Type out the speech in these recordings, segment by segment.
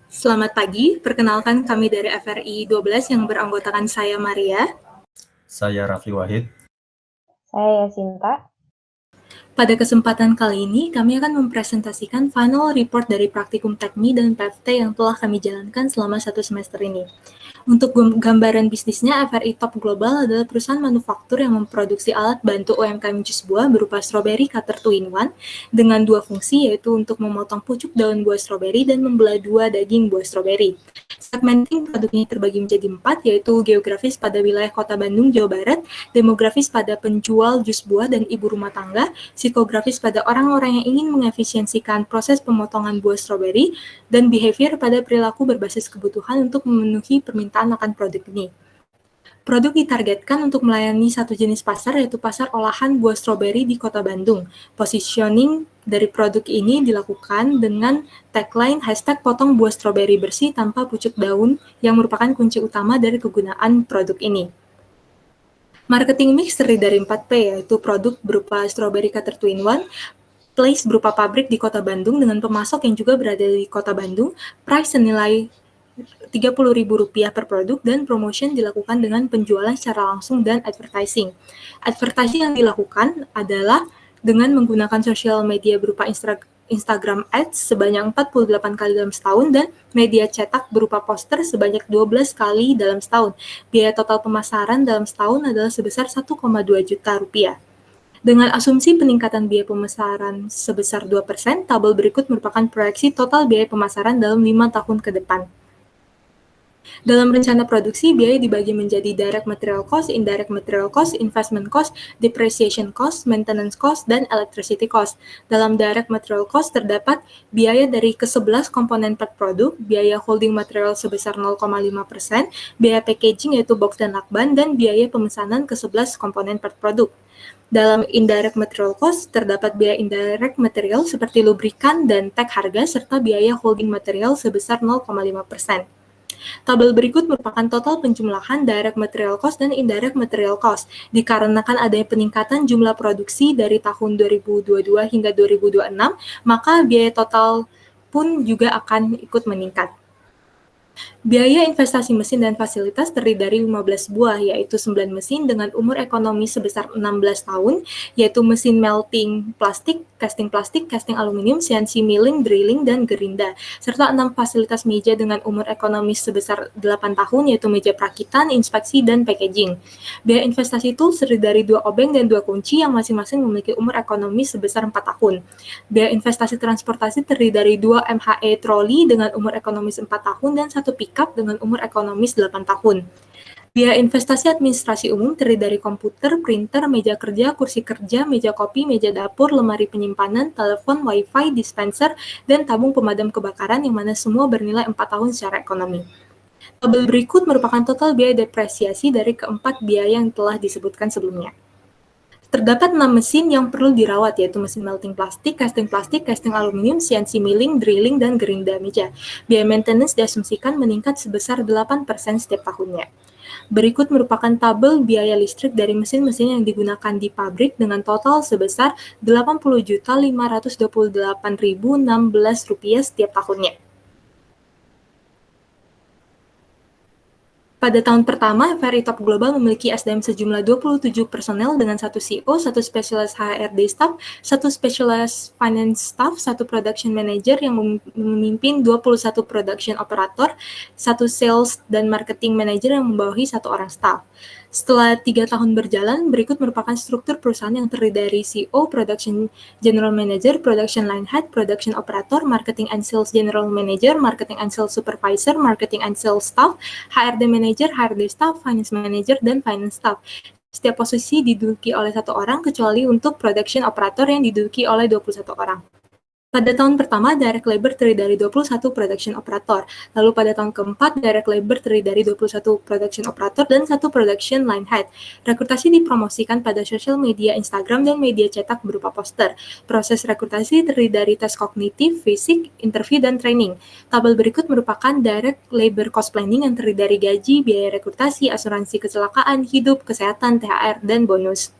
Selamat pagi, perkenalkan kami dari FRI 12 yang beranggotakan saya Maria. Saya Raffi Wahid. Saya Yasinta. Pada kesempatan kali ini, kami akan mempresentasikan final report dari Praktikum Tekmi dan PFT yang telah kami jalankan selama 1 semester ini. Untuk gambaran bisnisnya, FRI Top Global adalah perusahaan manufaktur yang memproduksi alat bantu UMKM jus buah berupa strawberry cutter 2-in-1 dengan 2 fungsi, yaitu untuk memotong pucuk daun buah stroberi dan membelah 2 daging buah stroberi. Segmenting produknya terbagi menjadi 4, yaitu geografis pada wilayah Kota Bandung, Jawa Barat, demografis pada penjual jus buah dan ibu rumah tangga, psikografis pada orang-orang yang ingin mengefisiensikan proses pemotongan buah stroberi, dan behavior pada perilaku berbasis kebutuhan untuk memenuhi permintaan akan produk ini. Produk ditargetkan untuk melayani satu jenis pasar, yaitu pasar olahan buah stroberi di Kota Bandung. Positioning dari produk ini dilakukan dengan tagline #potong buah stroberi bersih tanpa pucuk daun yang merupakan kunci utama dari kegunaan produk ini. Marketing mix terdiri dari 4P, yaitu produk berupa strawberry cutter 2-in-1, place berupa pabrik di Kota Bandung dengan pemasok yang juga berada di Kota Bandung, price senilai Rp30.000 per produk, dan promotion dilakukan dengan penjualan secara langsung dan advertising. Advertising yang dilakukan adalah dengan menggunakan sosial media berupa Instagram Ads sebanyak 48 kali dalam setahun dan media cetak berupa poster sebanyak 12 kali dalam setahun. Biaya total pemasaran dalam setahun adalah sebesar Rp1,2 juta. Dengan asumsi peningkatan biaya pemasaran sebesar 2%, tabel berikut merupakan proyeksi total biaya pemasaran dalam 5 tahun ke depan. Dalam rencana produksi, biaya dibagi menjadi direct material cost, indirect material cost, investment cost, depreciation cost, maintenance cost, dan electricity cost. Dalam direct material cost terdapat biaya dari ke-11 komponen per produk, biaya holding material sebesar 0,5%, biaya packaging yaitu box dan lakban, dan biaya pemesanan ke-11 komponen per produk. Dalam indirect material cost, terdapat biaya indirect material seperti lubrikan dan tag harga, serta biaya holding material sebesar 0,5%. Tabel berikut merupakan total penjumlahan direct material cost dan indirect material cost. Dikarenakan adanya peningkatan jumlah produksi dari tahun 2022 hingga 2026, maka biaya total pun juga akan ikut meningkat. Biaya investasi mesin dan fasilitas terdiri dari 15 buah, yaitu 9 mesin dengan umur ekonomi sebesar 16 tahun, yaitu mesin melting plastik, casting aluminium, CNC milling, drilling, dan gerinda, serta 6 fasilitas meja dengan umur ekonomi sebesar 8 tahun, yaitu meja perakitan, inspeksi, dan packaging. Biaya investasi tools terdiri dari 2 obeng dan 2 kunci yang masing-masing memiliki umur ekonomi sebesar 4 tahun. Biaya investasi transportasi terdiri dari 2 MHE troli dengan umur ekonomis 4 tahun dan 1 pickup dengan umur ekonomis 8 tahun. Biaya investasi administrasi umum terdiri dari komputer, printer, meja kerja, kursi kerja, meja kopi, meja dapur, lemari penyimpanan, telepon, wifi, dispenser, dan tabung pemadam kebakaran yang mana semua bernilai 4 tahun secara ekonomi. Tabel berikut merupakan total biaya depresiasi dari keempat biaya yang telah disebutkan sebelumnya. Terdapat 6 mesin yang perlu dirawat, yaitu mesin melting plastik, casting aluminium, CNC milling, drilling, dan gerinda meja. Biaya maintenance diasumsikan meningkat sebesar 8% setiap tahunnya. Berikut merupakan tabel biaya listrik dari mesin-mesin yang digunakan di pabrik dengan total sebesar Rp80.528.016 setiap tahunnya. Pada tahun pertama, FRI Top Global memiliki SDM sejumlah 27 personel dengan 1 CEO, 1 spesialis HRD staff, 1 spesialis finance staff, 1 production manager yang memimpin 21 production operator, 1 sales dan marketing manager yang membawahi 1 orang staff. Setelah 3 tahun berjalan, berikut merupakan struktur perusahaan yang terdiri dari CEO, Production General Manager, Production Line Head, Production Operator, Marketing and Sales General Manager, Marketing and Sales Supervisor, Marketing and Sales Staff, HRD Manager, HRD Staff, Finance Manager, dan Finance Staff. Setiap posisi diduduki oleh 1 orang, kecuali untuk Production Operator yang diduduki oleh 21 orang. Pada tahun pertama, direct labor terdiri dari 21 production operator. Lalu pada tahun keempat, direct labor terdiri dari 21 production operator dan 1 production line head. Rekrutasi dipromosikan pada sosial media Instagram dan media cetak berupa poster. Proses rekrutasi terdiri dari tes kognitif, fisik, interview, dan training. Tabel berikut merupakan direct labor cost planning yang terdiri dari gaji, biaya rekrutasi, asuransi kecelakaan, hidup, kesehatan, THR, dan bonus.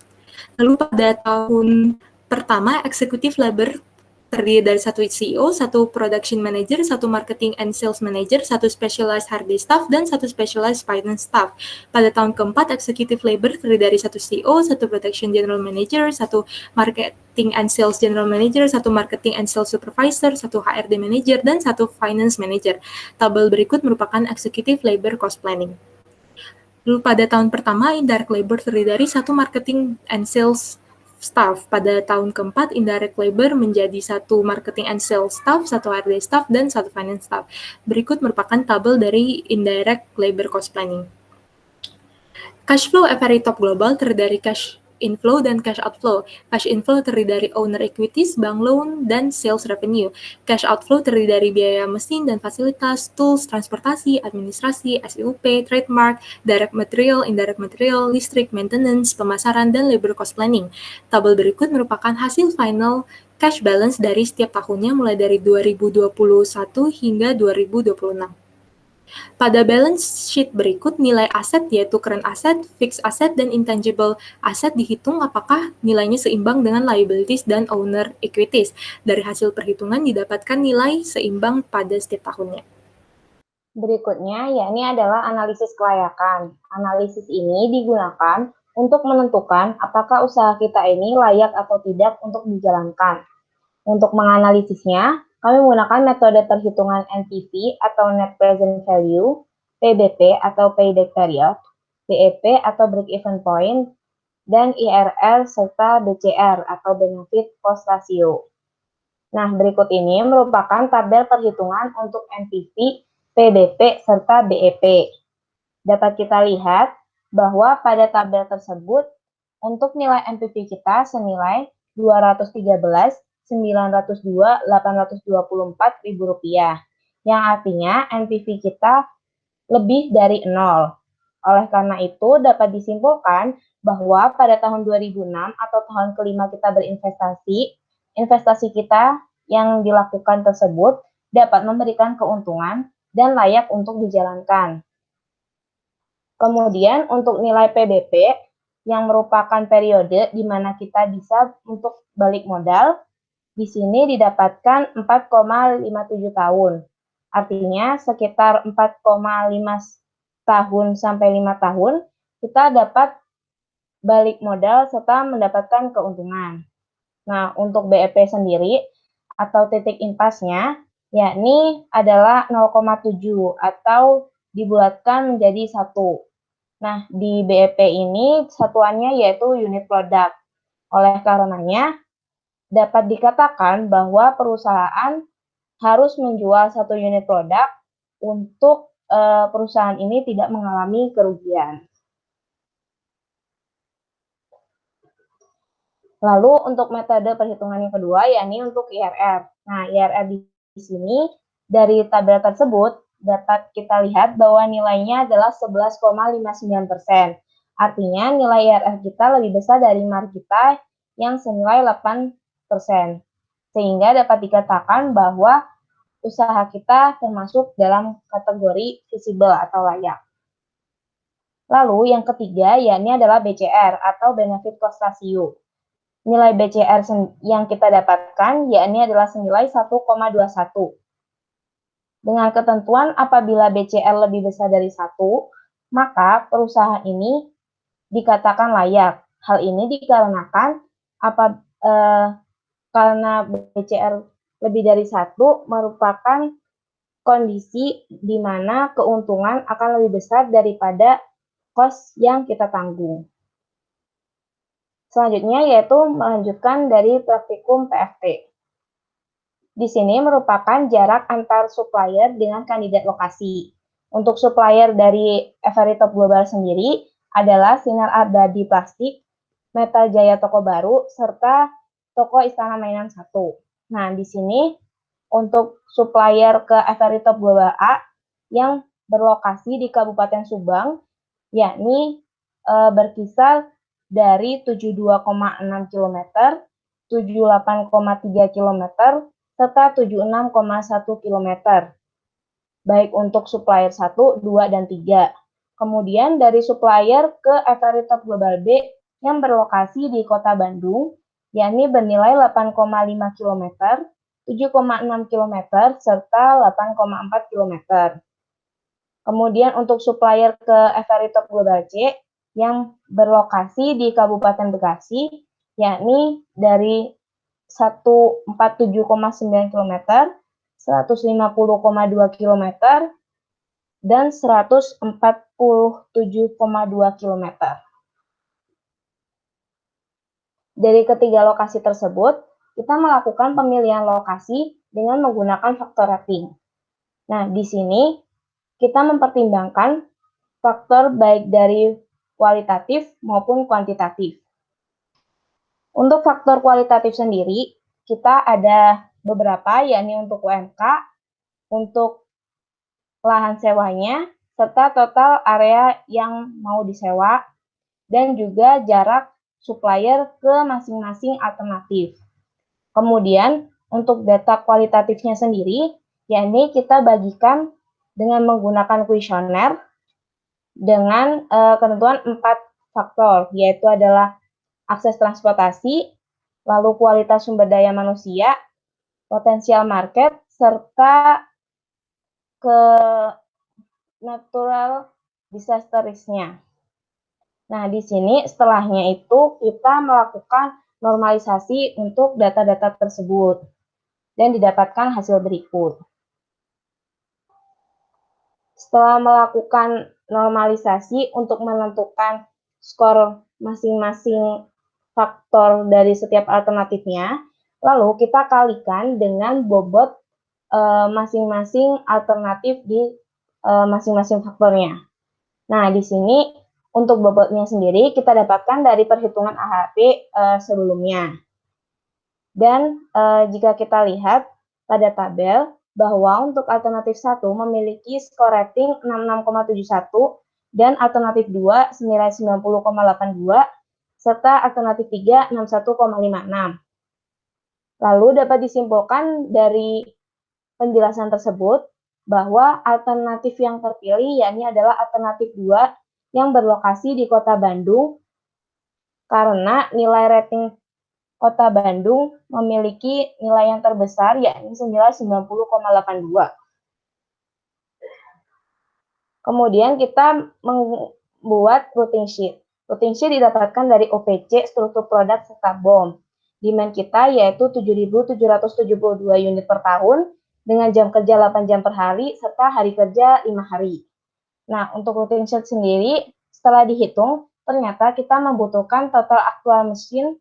Lalu pada tahun pertama, executive labor terdiri dari satu CEO, satu production manager, satu marketing and sales manager, satu specialized hard staff, dan satu specialized finance staff. Pada tahun keempat, executive labor terdiri dari satu CEO, satu production general manager, satu marketing and sales general manager, satu marketing and sales supervisor, satu HRD manager, dan satu finance manager. Tabel berikut merupakan executive labor cost planning. Lalu pada tahun pertama, indirect labor terdiri dari satu marketing and sales staff. Pada tahun keempat, indirect labor menjadi satu marketing and sales staff, satu HRD staff, dan satu finance staff. Berikut merupakan tabel dari indirect labor cost planning. Cash flow Every Top Global terdiri dari cash inflow dan cash outflow. Cash inflow terdiri dari owner equities, bank loan, dan sales revenue. Cash outflow terdiri dari biaya mesin dan fasilitas, tools, transportasi, administrasi, SUP, trademark, direct material, indirect material, listrik, maintenance, pemasaran, dan labor cost planning. Tabel berikut merupakan hasil final cash balance dari setiap tahunnya mulai dari 2021 hingga 2026. Pada balance sheet berikut, nilai aset yaitu current asset, fixed asset, dan intangible asset dihitung apakah nilainya seimbang dengan liabilities dan owner equities. Dari hasil perhitungan didapatkan nilai seimbang pada setiap tahunnya. Berikutnya, yakni adalah analisis kelayakan. Analisis ini digunakan untuk menentukan apakah usaha kita ini layak atau tidak untuk dijalankan. Untuk menganalisisnya, kami menggunakan metode perhitungan NPV atau Net Present Value, PBP atau Payback Period, BEP atau Break Even Point, dan IRR serta BCR atau Benefit Cost Ratio. Nah, berikut ini merupakan tabel perhitungan untuk NPV, PBP, serta BEP. Dapat kita lihat bahwa pada tabel tersebut, untuk nilai NPV kita senilai Rp213.902.824.000, yang artinya NPV kita lebih dari 0. Oleh karena itu, dapat disimpulkan bahwa pada tahun 2006 atau tahun kelima kita berinvestasi, investasi kita yang dilakukan tersebut dapat memberikan keuntungan dan layak untuk dijalankan. Kemudian untuk nilai PBP, yang merupakan periode di mana kita bisa untuk balik modal, di sini didapatkan 4,57 tahun. Artinya sekitar 4,5 tahun sampai 5 tahun, kita dapat balik modal serta mendapatkan keuntungan. Nah, untuk BEP sendiri, atau titik impasnya, yakni adalah 0,7 atau dibulatkan menjadi 1. Nah, di BEP ini satuannya yaitu unit produk. Oleh karenanya, dapat dikatakan bahwa perusahaan harus menjual satu unit produk untuk perusahaan ini tidak mengalami kerugian. Lalu untuk metode perhitungan yang kedua, yakni untuk IRR. Nah, IRR di sini dari tabel tersebut dapat kita lihat bahwa nilainya adalah 11,59%. Artinya nilai IRR kita lebih besar dari mark kita yang senilai 8%. Sehingga dapat dikatakan bahwa usaha kita termasuk dalam kategori visible atau layak. Lalu yang ketiga yakni adalah BCR atau Benefit Cost Ratio. Nilai BCR yang kita dapatkan yakni adalah senilai 1,21. Dengan ketentuan apabila BCR lebih besar dari 1, maka perusahaan ini dikatakan layak. Hal ini dikarenakan karena BCR lebih dari 1 merupakan kondisi di mana keuntungan akan lebih besar daripada cost yang kita tanggung. Selanjutnya yaitu melanjutkan dari praktikum PFT. Di sini merupakan jarak antar supplier dengan kandidat lokasi. Untuk supplier dari Every Top Global sendiri adalah Sinar Abadi Plastik, Metal Jaya Toko Baru, serta Toko Istana Mainan 1. Nah, di sini untuk supplier ke Every Top Global A yang berlokasi di Kabupaten Subang, yakni berkisar dari 72,6 km, 78,3 km, serta 76,1 km, baik untuk supplier 1, 2, dan 3. Kemudian dari supplier ke Every Top Global B yang berlokasi di Kota Bandung, yakni bernilai 8,5 km, 7,6 km serta 8,4 km. Kemudian untuk supplier ke FRI Top Global C yang berlokasi di Kabupaten Bekasi, yakni dari 147,9 km, 150,2 km, dan 147,2 km. Dari ketiga lokasi tersebut, kita melakukan pemilihan lokasi dengan menggunakan faktor rating. Nah, di sini kita mempertimbangkan faktor baik dari kualitatif maupun kuantitatif. Untuk faktor kualitatif sendiri, kita ada beberapa, yakni untuk UMK, untuk lahan sewanya, serta total area yang mau disewa, dan juga jarak supplier ke masing-masing alternatif. Kemudian, untuk data kualitatifnya sendiri, yakni kita bagikan dengan menggunakan kuesioner dengan ketentuan 4 faktor, yaitu adalah akses transportasi, lalu kualitas sumber daya manusia, potensial market, serta ke natural disaster risk-nya. Nah, di sini setelahnya itu kita melakukan normalisasi untuk data-data tersebut dan didapatkan hasil berikut. Setelah melakukan normalisasi untuk menentukan skor masing-masing faktor dari setiap alternatifnya, lalu kita kalikan dengan bobot masing-masing alternatif di masing-masing faktornya. Nah, di sini untuk bobotnya sendiri kita dapatkan dari perhitungan AHP sebelumnya. Dan jika kita lihat pada tabel bahwa untuk alternatif 1 memiliki skor rating 66,71 dan alternatif 2 senilai 90,82 serta alternatif 3 61,56. Lalu dapat disimpulkan dari penjelasan tersebut bahwa alternatif yang terpilih yakni adalah alternatif 2 yang berlokasi di Kota Bandung karena nilai rating Kota Bandung memiliki nilai yang terbesar yakni senilai 90,82. Kemudian kita membuat routing sheet. Routing sheet didapatkan dari OPC, struktur produk serta BOM. Demand kita yaitu 7.772 unit per tahun dengan jam kerja 8 jam per hari serta hari kerja 5 hari. Nah, untuk routing sheet sendiri setelah dihitung ternyata kita membutuhkan total aktual mesin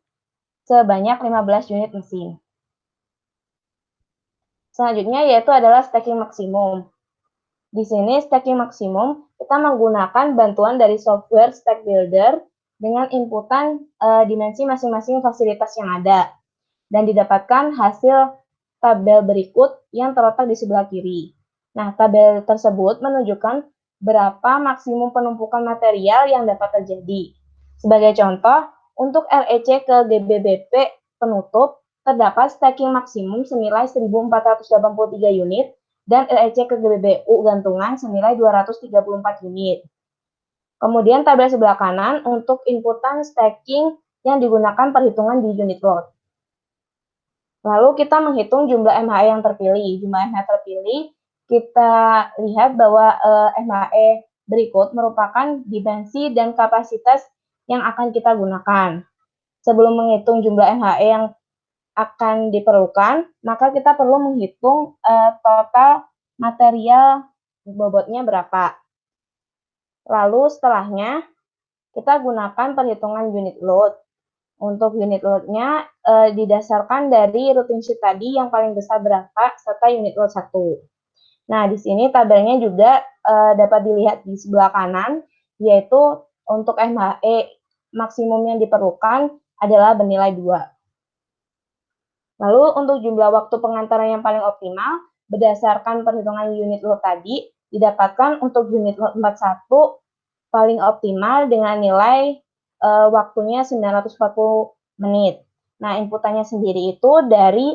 sebanyak 15 unit mesin. Selanjutnya yaitu adalah stacking maksimum. Di sini stacking maksimum kita menggunakan bantuan dari software Stack Builder dengan inputan dimensi masing-masing fasilitas yang ada dan didapatkan hasil tabel berikut yang terletak di sebelah kiri. Nah, tabel tersebut menunjukkan berapa maksimum penumpukan material yang dapat terjadi. Sebagai contoh, untuk LEC ke GBBP penutup terdapat stacking maksimum senilai 1.483 unit dan LEC ke GBBU gantungan senilai 234 unit. Kemudian tabel sebelah kanan untuk inputan stacking yang digunakan perhitungan di unit load. Lalu kita menghitung jumlah MHE yang terpilih. Jumlah MHE terpilih kita lihat bahwa MHE berikut merupakan dimensi dan kapasitas yang akan kita gunakan. Sebelum menghitung jumlah MHE yang akan diperlukan, maka kita perlu menghitung total material bobotnya berapa. Lalu setelahnya kita gunakan perhitungan unit load. Untuk unit load-nya didasarkan dari routing sheet tadi yang paling besar berapa serta unit load 1. Nah, di sini tabelnya juga dapat dilihat di sebelah kanan, yaitu untuk MHE maksimum yang diperlukan adalah bernilai 2. Lalu untuk jumlah waktu pengantaran yang paling optimal, berdasarkan perhitungan unit load tadi, didapatkan untuk unit load 41 paling optimal dengan nilai waktunya 940 menit. Nah, inputannya sendiri itu dari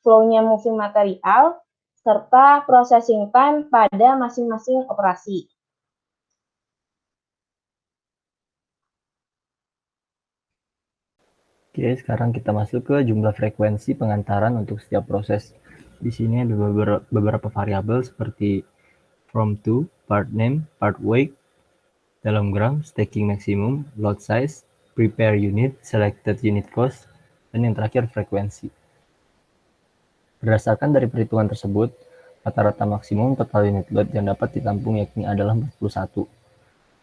flow-nya moving material serta processing time pada masing-masing operasi. Oke, sekarang kita masuk ke jumlah frekuensi pengantaran untuk setiap proses. Di sini ada beberapa variabel seperti from to, part name, part weight, dalam gram, stacking maximum, load size, prepare unit, selected unit cost, dan yang terakhir frekuensi. Berdasarkan dari perhitungan tersebut, rata-rata maksimum total unit load yang dapat ditampung yakni adalah 41.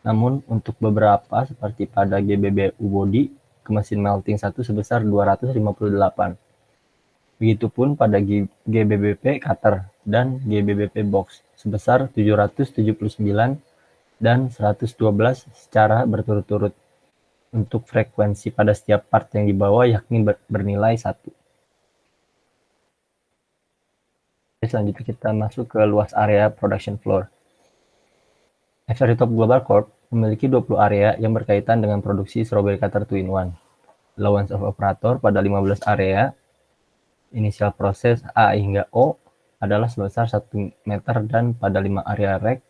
Namun, untuk beberapa seperti pada GBBU body, ke mesin melting 1 sebesar 258. Begitupun pada GBBP cutter dan GBBP box sebesar 779 dan 112 secara berturut-turut. Untuk frekuensi pada setiap part yang dibawa yakni bernilai 1. Selanjutnya kita masuk ke luas area production floor. Everytop Global Corp memiliki 20 area yang berkaitan dengan produksi strawberry cutter 2-in-1. Allowance of operator pada 15 area, inisial proses A hingga O adalah sebesar 1 meter dan pada 5 area rack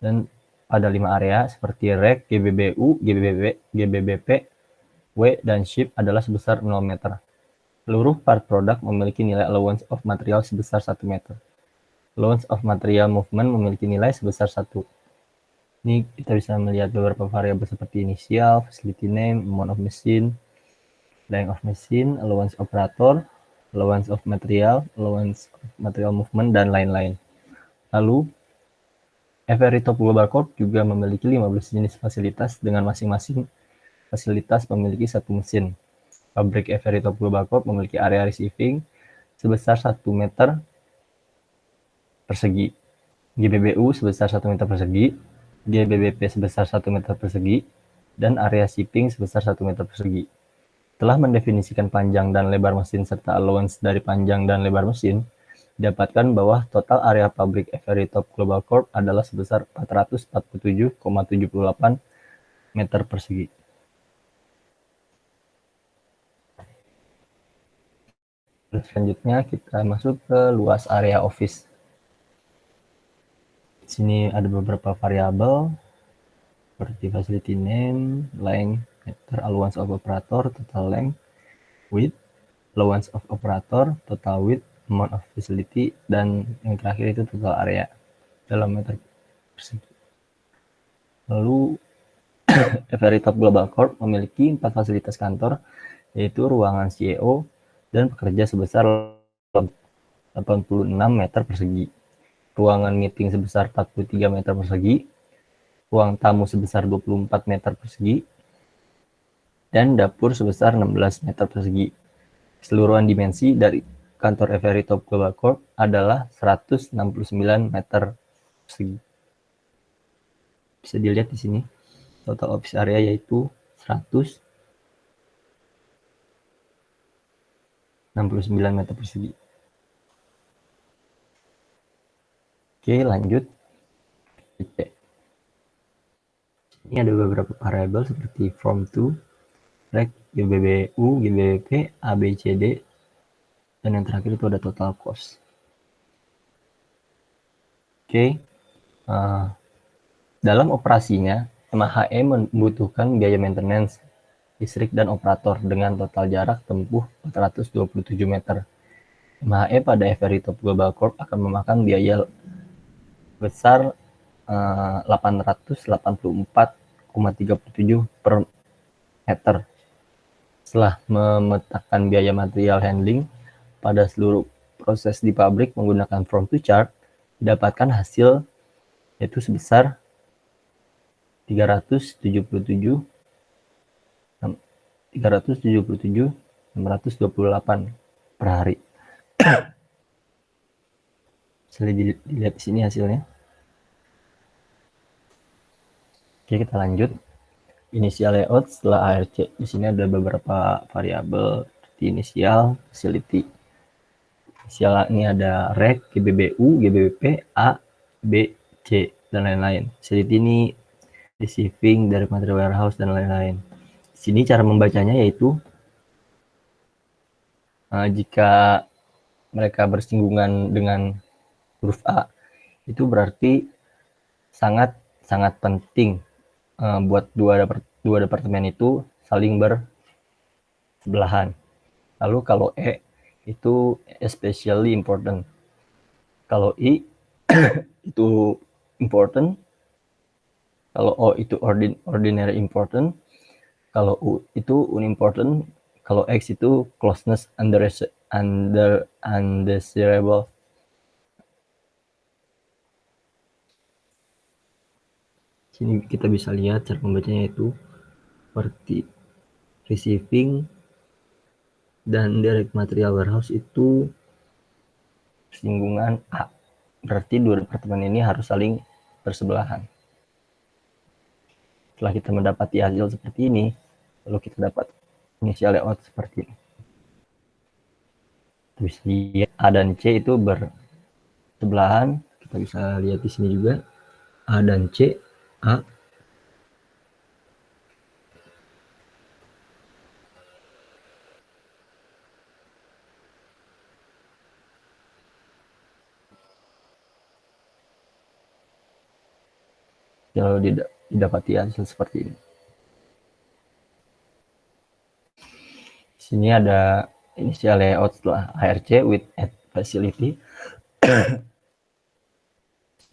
dan pada 5 area seperti rack, GBBU, GBBP, W, dan ship adalah sebesar 0 meter. Seluruh part produk memiliki nilai allowance of material sebesar 1 meter. Allowance of material movement memiliki nilai sebesar 1. Ini kita bisa melihat beberapa variabel seperti inisial, facility name, amount of machine, length of machine, allowance operator, allowance of material movement, dan lain-lain. Lalu, Everytop Global Corp juga memiliki 15 jenis fasilitas dengan masing-masing fasilitas memiliki 1 mesin. Pabrik Everytop Global Corp memiliki area receiving sebesar 1 meter persegi, GBBU sebesar 1 meter persegi, GBBP sebesar 1 meter persegi, dan area shipping sebesar 1 meter persegi. Telah mendefinisikan panjang dan lebar mesin serta allowance dari panjang dan lebar mesin, didapatkan bahwa total area pabrik Everytop Global Corp adalah sebesar 447,78 meter persegi. Selanjutnya kita masuk ke luas area office. Di sini ada beberapa variabel seperti facility name, length, meter, allowance of operator, total length, width, allowance of operator, total width, amount of facility, dan yang terakhir itu total area dalam meter persegi. Lalu Everytop Global Corp memiliki 4 fasilitas kantor, yaitu ruangan CEO dan pekerja sebesar 86 meter persegi, ruangan meeting sebesar 43 meter persegi, ruang tamu sebesar 24 meter persegi, dan dapur sebesar 16 meter persegi. Keseluruhan dimensi dari kantor Everytop Global Corp adalah 169 meter persegi. Bisa dilihat di sini, total office area yaitu 169 meter persegi. Oke, lanjut. Ini ada beberapa variabel seperti from to, rack, GBBU, GBBP, ABCD, dan yang terakhir itu ada total cost. Oke, dalam operasinya, MHE membutuhkan biaya maintenance, listrik, dan operator dengan total jarak tempuh 427 meter. MHE pada Everytop Global Corp akan memakan biaya besar 884,37 per meter. Setelah memetakan biaya material handling pada seluruh proses di pabrik menggunakan from to chart, didapatkan hasil yaitu sebesar 377,628 per hari. Bisa dilihat di sini hasilnya. Oke, kita lanjut. Inisial layout setelah ARC. Di sini ada beberapa variabel seperti inisial, facility. Inisial ini ada rack, GBBU, GBBP, A, B, C, dan lain-lain. Facility ini receiving dari material warehouse dan lain-lain. Di sini cara membacanya yaitu jika mereka bersinggungan dengan huruf A, itu berarti sangat penting buat dua departemen itu saling sebelahan. Lalu kalau E itu especially important. Kalau I itu important. Kalau O itu ordinary important. Kalau U itu unimportant. Kalau X itu closeness undesirable. Sini kita bisa lihat cara membacanya itu seperti receiving dan direct material warehouse itu singgungan A. Berarti dua departemen ini harus saling bersebelahan. Setelah kita mendapati hasil seperti ini, lalu kita dapat initial layout seperti ini. Kita bisa lihat A dan C itu bersebelahan. Kita bisa lihat di sini juga A dan C. A lalu didapati hasil seperti ini. Di sini ada initial layout setelah ARC with add facility.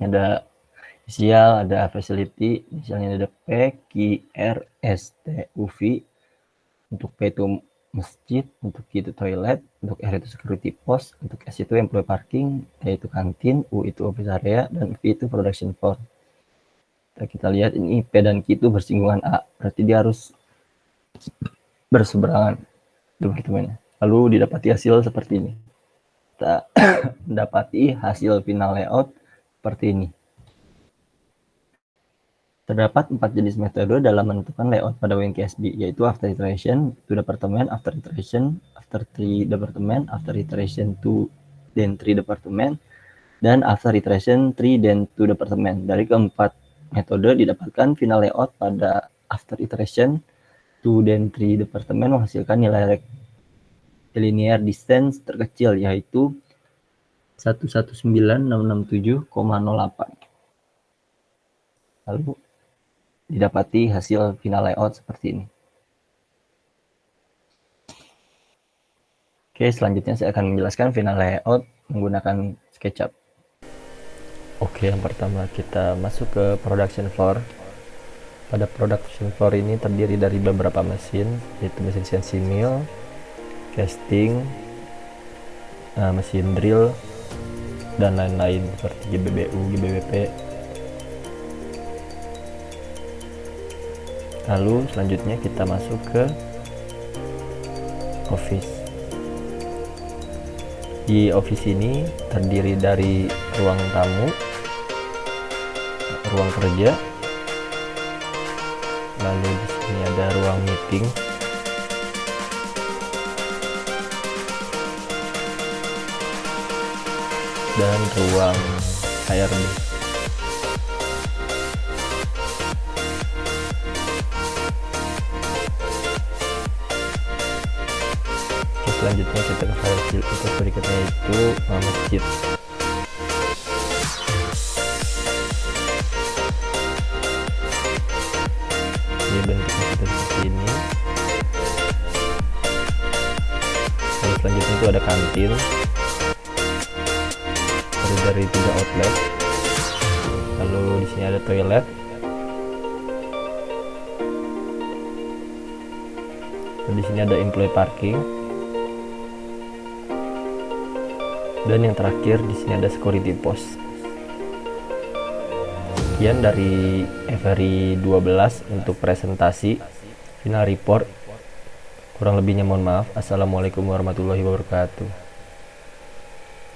Ada inisial, ada facility, misalnya ada P, Q, R, S, T, U, V. Untuk P itu masjid, untuk Q itu toilet, untuk R itu security post, untuk S itu employee parking, T itu kantin, U itu office area, dan V itu production floor. Kita lihat ini P dan Q itu bersinggungan A, berarti dia harus berseberangan. Lalu didapati hasil seperti ini. Kita mendapati hasil final layout seperti ini. Terdapat 4 jenis metode dalam menentukan layout pada WinKSB, yaitu after iteration, to department, after iteration, after 3 department, after iteration 2, then 3 department, dan after iteration 3, then 2 department. Dari keempat metode didapatkan final layout pada after iteration 2, then 3 department menghasilkan nilai linear distance terkecil, yaitu 119.667,08. Lalu didapati hasil final layout seperti ini. Oke, selanjutnya saya akan menjelaskan final layout menggunakan SketchUp. Oke, yang pertama kita masuk ke production floor. Pada production floor ini terdiri dari beberapa mesin, yaitu mesin CNC mill, casting, mesin drill, dan lain-lain seperti GBBU, GBBP. Lalu selanjutnya kita masuk ke office. Di office ini terdiri dari ruang tamu, ruang kerja, lalu di sini ada ruang meeting, dan ruang HRD. Selanjutnya kita ke file filter berikutnya itu masjid. Ini bentuknya seperti ini. Lalu selanjutnya itu ada kantin dari 3 outlet. Lalu di sini ada toilet. Dan di sini ada employee parking. Dan yang terakhir di sini ada security post. Sekian dari Every 12 untuk presentasi final report. Kurang lebihnya mohon maaf. Assalamualaikum warahmatullahi wabarakatuh.